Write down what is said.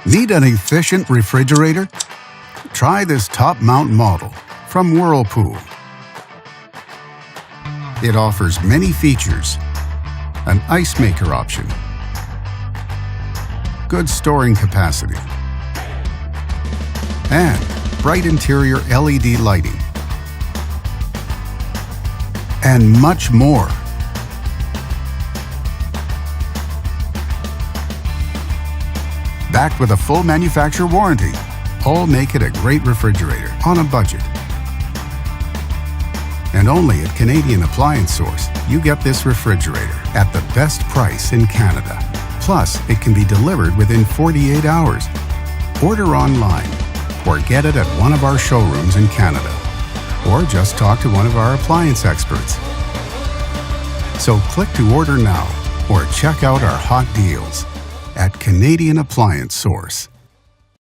Need an efficient refrigerator? Try this top mount model from Whirlpool. It offers many features: an ice maker option, good storing capacity, and bright interior LED lighting, and much more. Backed with a full manufacturer warranty, all make it a great refrigerator on a budget. And only at Canadian Appliance Source, you get this refrigerator at the best price in Canada. Plus, it can be delivered within 48 hours. Order online or get it at one of our showrooms in Canada. Or just talk to one of our appliance experts. So click to order now or check out our hot deals at Canadian Appliance Source.